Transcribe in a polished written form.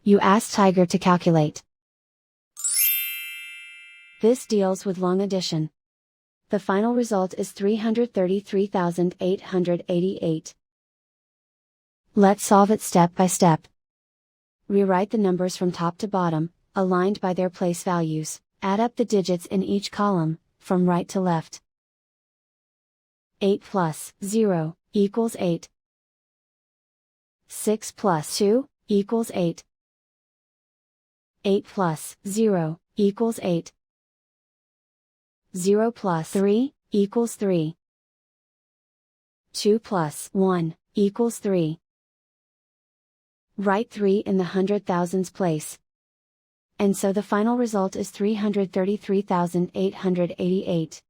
You ask Tiger to calculate. This deals with long addition. The final result is 333,888. Let's solve it step by step. Rewrite the numbers from top to bottom, aligned by their place values. Add up the digits in each column, from right to left. 8 plus 0 equals 8. 6 plus 2 equals 8. 8 plus 0 equals 8. 0 plus 3 equals 3. 2 plus 1 equals 3. Write 3 in the hundred thousands place. And so the final result is 333,888.